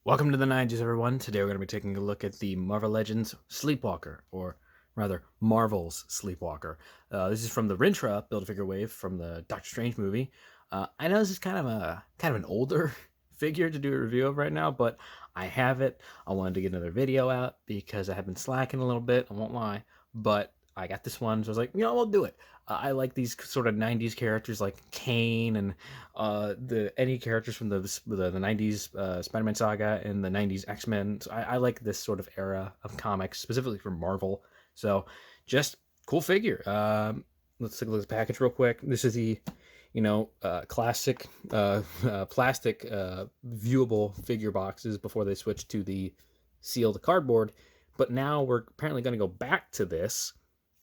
Welcome to the 90's, everyone. Today we're going to be taking a look at the Marvel Legends Sleepwalker, or rather, Marvel's Sleepwalker. This is from the Rintra Build-A-Figure wave from the Doctor Strange movie. I know this is kind of an older figure to do a review of right now, but I have it. I wanted to get another video out because I have been slacking a little bit. I won't lie, but I got this one, so I was like, we'll do it. I like these sort of 90's characters like Kane and the any characters from the 90's Spider-Man saga and the 90's X-Men. So I like this sort of era of comics, specifically from Marvel. So just cool figure. Let's take a look at the package real quick. This is the classic plastic viewable figure boxes before they switched to the sealed cardboard. But now we're apparently going to go back to this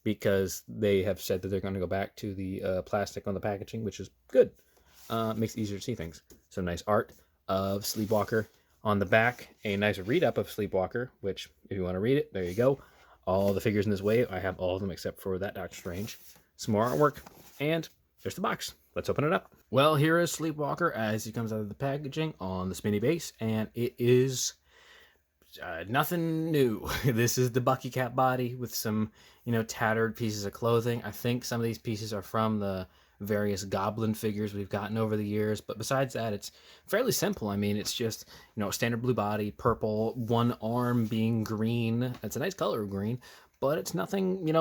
because they have said that they're going to go back to the plastic on the packaging, which is good. Makes it easier to see things. Some nice art of Sleepwalker on the back. A nice read-up of Sleepwalker, which, if you want to read it, there you go. All the figures in this wave, I have all of them except for that Doctor Strange. Some more artwork, and there's the box. Let's open it up. Well, here is Sleepwalker as he comes out of the packaging on the spinny base, and it is nothing new. This is the Bucky Cap body with some, tattered pieces of clothing. I think some of these pieces are from the various Goblin figures we've gotten over the years, but besides that, it's fairly simple. I mean, it's just, standard blue body, purple, one arm being green. It's a nice color of green, but it's nothing,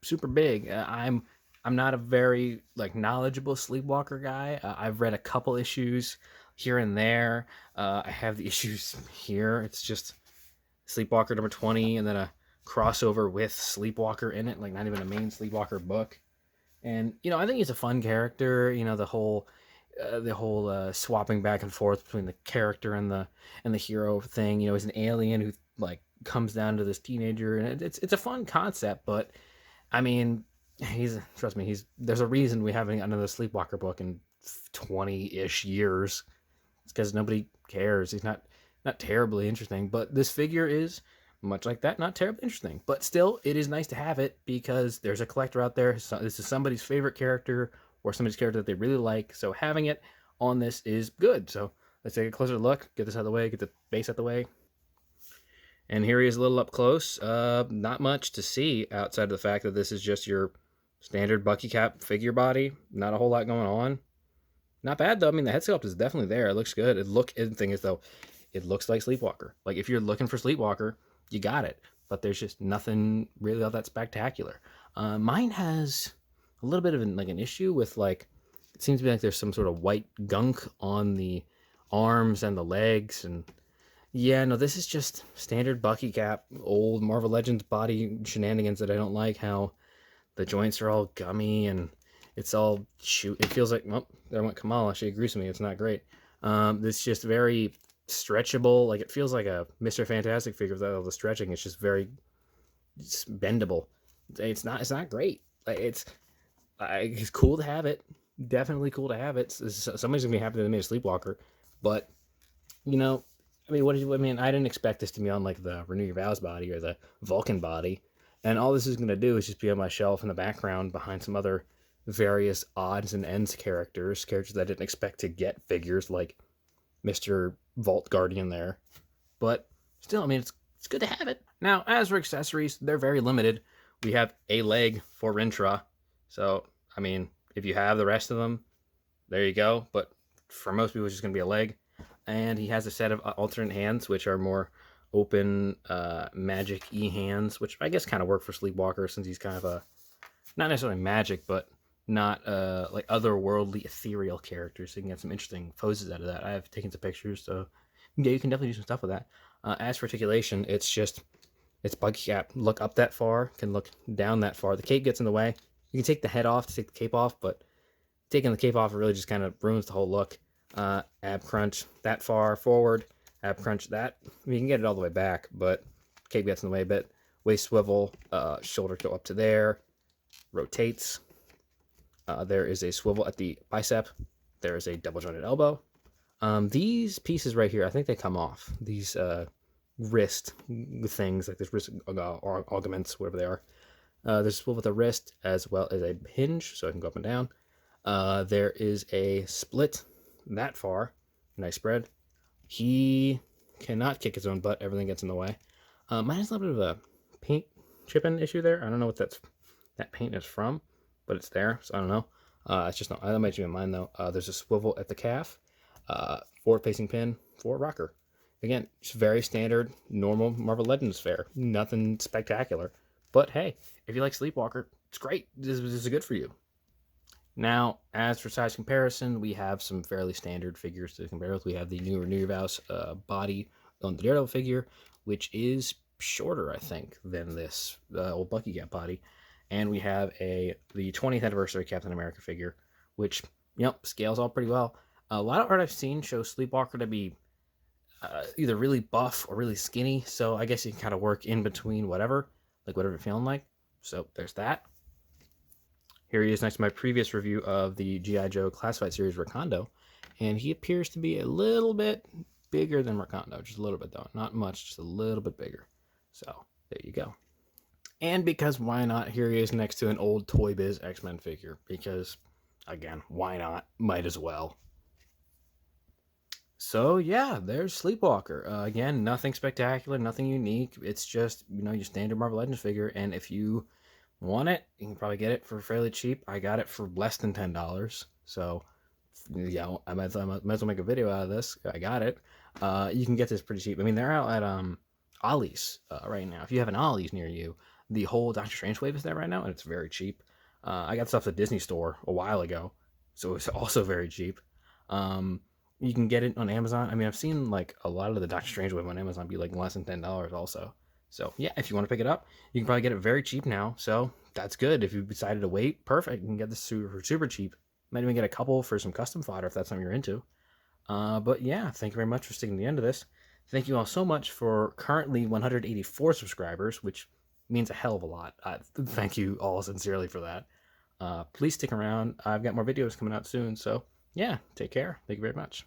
super big. I'm not a very knowledgeable Sleepwalker guy. I've read a couple issues here and there. I have the issues here. It's just Sleepwalker number 20 and then a crossover with Sleepwalker in it, not even a main Sleepwalker book. And I think he's a fun character. The whole swapping back and forth between the character and the hero thing. He's an alien who comes down to this teenager, and it's a fun concept. But I mean, trust me, there's a reason we haven't gotten another Sleepwalker book in 20-ish years. It's because nobody cares. He's not terribly interesting, but this figure is much like that, not terribly interesting. But still, it is nice to have it because there's a collector out there. So this is somebody's favorite character or somebody's character that they really like. So having it on this is good. So let's take a closer look, get this out of the way, get the base out of the way. And here he is a little up close. Not much to see outside of the fact that this is just your standard Bucky Cap figure body. Not a whole lot going on. Not bad though. I mean, the head sculpt is definitely there. It looks good. The thing is though, it looks like Sleepwalker. If you're looking for Sleepwalker, you got it. But there's just nothing really all that spectacular. Mine has a little bit of an issue with it seems to be like there's some sort of white gunk on the arms and the legs. And yeah, no, this is just standard Bucky Cap, old Marvel Legends body shenanigans that I don't like. How the joints are all gummy and it's all It feels like, well, there went Kamala. She agrees with me. It's not great. It's just very stretchable. It feels like a Mr. Fantastic figure without all the stretching. It's just very bendable. It's not great. It's cool to have it. Definitely cool to have it. Somebody's gonna be happy that they made a Sleepwalker, but I mean, I didn't expect this to be on the Renew Your Vows body or the Vulcan body, and all this is gonna do is just be on my shelf in the background behind some other various odds and ends characters that I didn't expect to get figures like Mr. Vault Guardian there. But still, I mean, it's good to have it. Now, as for accessories, they're very limited. We have a leg for Rintra. So, I mean, if you have the rest of them, there you go. But for most people, it's just going to be a leg. And he has a set of alternate hands, which are more open magic hands, which I guess kind of work for Sleepwalker since he's kind of not necessarily magic, but not otherworldly ethereal characters. So you can get some interesting poses out of that. I have taken some pictures, so yeah, you can definitely do some stuff with that. As for articulation, it's Bucky Cap. Look up that far, can look down that far. The cape gets in the way. You can take the head off to take the cape off, but taking the cape off really just kind of ruins the whole look. Ab crunch that far forward, ab crunch that. I mean, you can get it all the way back, but cape gets in the way a bit. Waist swivel, shoulder go up to there, rotates. There is a swivel at the bicep. There is a double jointed elbow. These pieces right here, I think they come off. These wrist things, like this wrist augments, whatever they are. There's a swivel with a wrist as well as a hinge, so I can go up and down. There is a split that far. Nice spread. He cannot kick its own butt. Everything gets in the way. Mine has a little bit of a paint chipping issue there. I don't know what that paint is from, but it's there, so I don't know. It's just not. That might be mine though. There's a swivel at the calf, forward facing pin, forward rocker. Again, just very standard, normal Marvel Legends fare. Nothing spectacular. But hey, if you like Sleepwalker, it's great. This is good for you. Now, as for size comparison, we have some fairly standard figures to compare with. We have the newer New House body on the Daredevil figure, which is shorter, I think, than this old Bucky Cap body. And we have the 20th anniversary Captain America figure, which, scales all pretty well. A lot of art I've seen shows Sleepwalker to be either really buff or really skinny, so I guess you can kind of work in between whatever you're feeling like. So there's that. Here he is next to my previous review of the G.I. Joe Classified Series Rakondo, and he appears to be a little bit bigger than Rakondo, just a little bit though, not much, just a little bit bigger. So there you go. And because why not, here he is next to an old Toy Biz X-Men figure, because again, why not, might as well. So yeah, there's Sleepwalker. Again, nothing spectacular, nothing unique. It's just, your standard Marvel Legends figure, and if you want it, you can probably get it for fairly cheap. I got it for less than $10. So yeah, I might as well make a video out of this. I got it. You can get this pretty cheap. I mean, they're out at Ollie's right now. If you have an Ollie's near you, the whole Doctor Strange wave is there right now, and it's very cheap. I got stuff at the Disney store a while ago, so it's also very cheap. You can get it on Amazon. I mean, I've seen like a lot of the Doctor Strange wave on Amazon be like less than $10 also. So yeah, if you want to pick it up, you can probably get it very cheap now. So that's good. If you decided to wait, perfect. You can get this super cheap. Might even get a couple for some custom fodder if that's something you're into. But yeah, thank you very much for sticking to the end of this. Thank you all so much for currently 184 subscribers, which means a hell of a lot. Thank you all sincerely for that. Please stick around. I've got more videos coming out soon. So yeah, take care. Thank you very much.